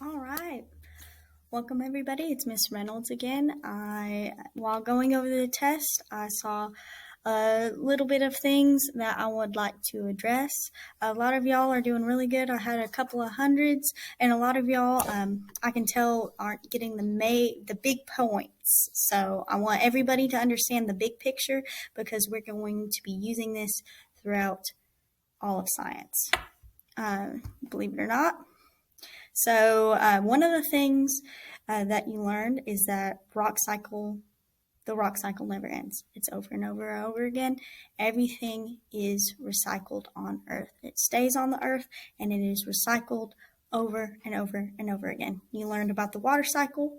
All right. Welcome everybody. It's Miss Reynolds again. While going over the test, I saw a little bit of things that I would like to address. A lot of y'all are doing really good. I had a couple of hundreds, and a lot of y'all, I can tell, aren't getting the big points. So I want everybody to understand the big picture because we're going to be using this throughout all of science. Believe it or not. So one of the things that you learned is that the rock cycle never ends. It's over and over and over again. Everything is recycled on Earth. It stays on the Earth and it is recycled over and over and over again. You learned about the water cycle,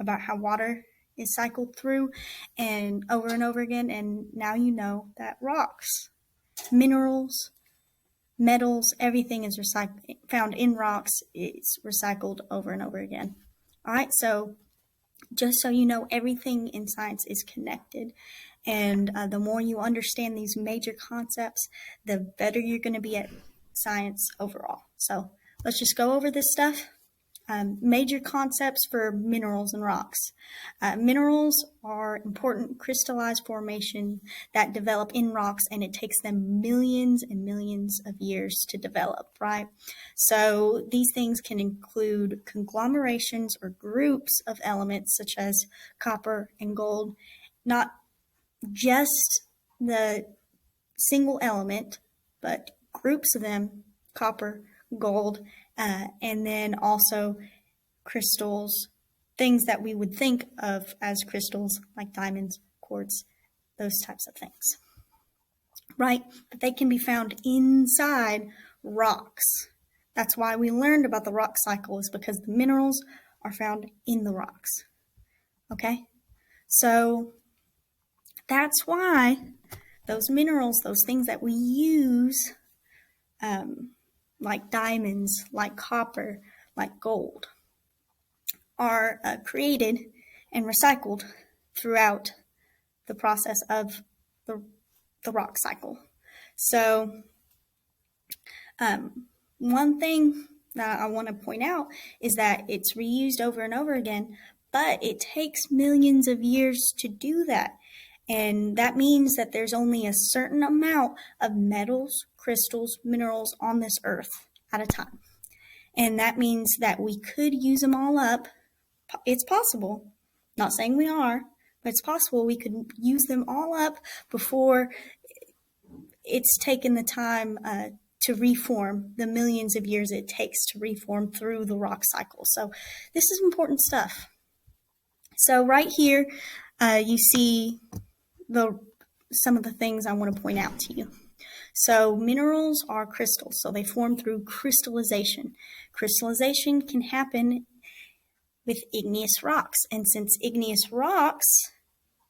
about how water is cycled through and over again. And now you know that rocks, minerals, metals, everything is found in rocks is recycled over and over again. All right, so just so you know, everything in science is connected. And the more you understand these major concepts, the better you're going to be at science overall. So let's just go over this stuff. Major concepts for minerals and rocks. Minerals are important crystallized formation that develop in rocks, and it takes them millions and millions of years to develop, right? So these things can include conglomerations or groups of elements such as copper and gold, not just the single element, but groups of them, copper, gold, and then also crystals, things that we would think of as crystals like diamonds, quartz, those types of things, right? But they can be found inside rocks. That's why we learned about the rock cycle, is because the minerals are found in the rocks, okay? So that's why those minerals, those things that we use, like diamonds, like copper, like gold, are created and recycled throughout the process of the rock cycle. So one thing that I want to point out is that it's reused over and over again, but it takes millions of years to do that. And that means that there's only a certain amount of metals, crystals, minerals on this earth at a time. And that means that we could use them all up. It's possible. Not saying we are, but it's possible we could use them all up before it's taken the time to reform, the millions of years it takes to reform through the rock cycle. So this is important stuff. So right here, you see some of the things I want to point out to you. So minerals are crystals, so they form through crystallization. Crystallization can happen with igneous rocks, and since igneous rocks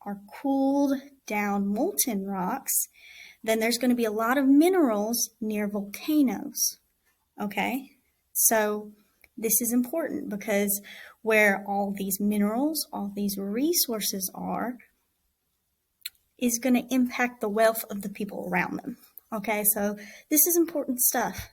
are cooled down molten rocks, then there's going to be a lot of minerals near volcanoes, okay? So this is important because where all these minerals, all these resources are, is going to impact the wealth of the people around them. Okay, so this is important stuff.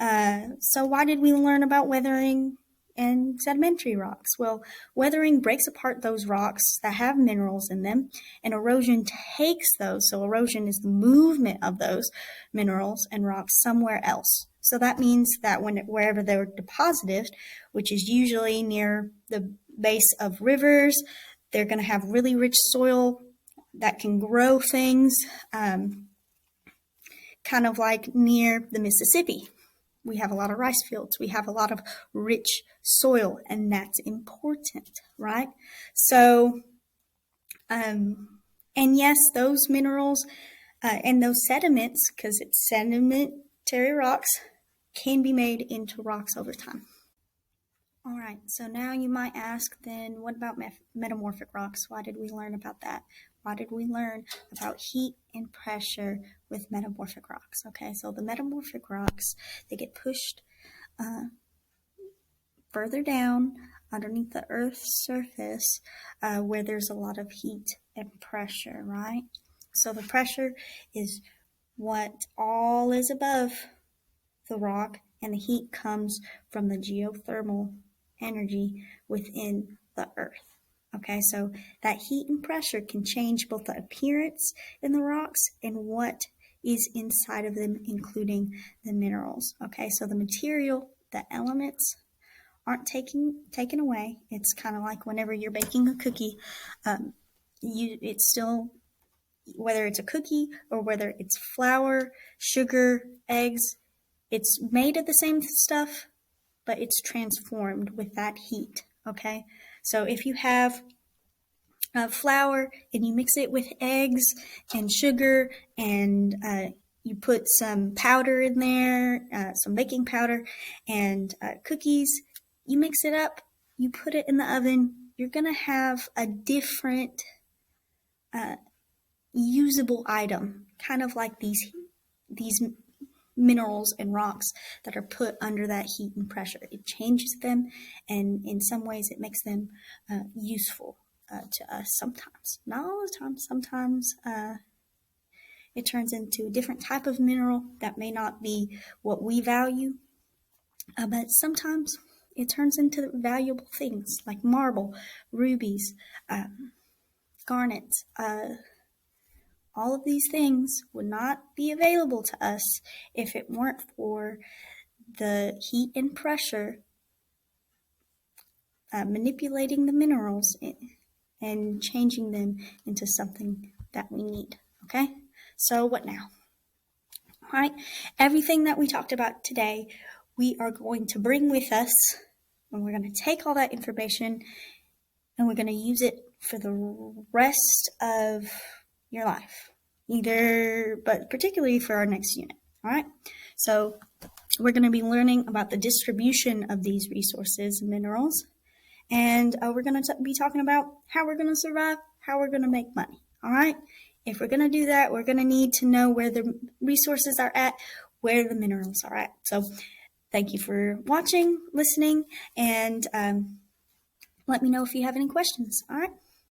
So why did we learn about weathering and sedimentary rocks? Well, weathering breaks apart those rocks that have minerals in them, and erosion takes those. So erosion is the movement of those minerals and rocks somewhere else. So that means that wherever they're deposited, which is usually near the base of rivers, they're going to have really rich soil that can grow things, kind of like near the Mississippi. We have a lot of rice fields. We have a lot of rich soil, and that's important, right? So, and yes, those minerals and those sediments, because it's sedimentary rocks, can be made into rocks over time. All right, so now you might ask, then what about metamorphic rocks? Why did we learn about that? Why did we learn about heat and pressure with metamorphic rocks? Okay, so the metamorphic rocks, they get pushed further down underneath the Earth's surface where there's a lot of heat and pressure, right? So the pressure is what all is above the rock, and the heat comes from the geothermal energy within the earth. Okay, so that heat and pressure can change both the appearance in the rocks and what is inside of them, including the minerals. Okay, so the material, the elements aren't taken away. It's kind of like whenever you're baking a cookie, it's still, whether it's a cookie or whether it's flour, sugar, eggs, it's made of the same stuff, but it's transformed with that heat. Okay, so if you have flour and you mix it with eggs and sugar and you put some powder in there, some baking powder and cookies, you mix it up, you put it in the oven, you're going to have a different usable item, kind of like these minerals and rocks that are put under that heat and pressure. It changes them, and in some ways it makes them useful to us sometimes. Not all the time. Sometimes it turns into a different type of mineral that may not be what we value, but sometimes it turns into valuable things like marble, rubies, garnets. All of these things would not be available to us if it weren't for the heat and pressure manipulating the minerals and changing them into something that we need. Okay, so what now? All right, everything that we talked about today, we are going to bring with us, and we're going to take all that information and we're going to use it for the rest of your life, but particularly for our next unit. All right, so we're going to be learning about the distribution of these resources and minerals, and we're going to be talking about how we're going to survive, how we're going to make money. All right, if we're going to do that, we're going to need to know where the resources are at, where the minerals are at. So thank you for watching, listening, and let me know if you have any questions. All right.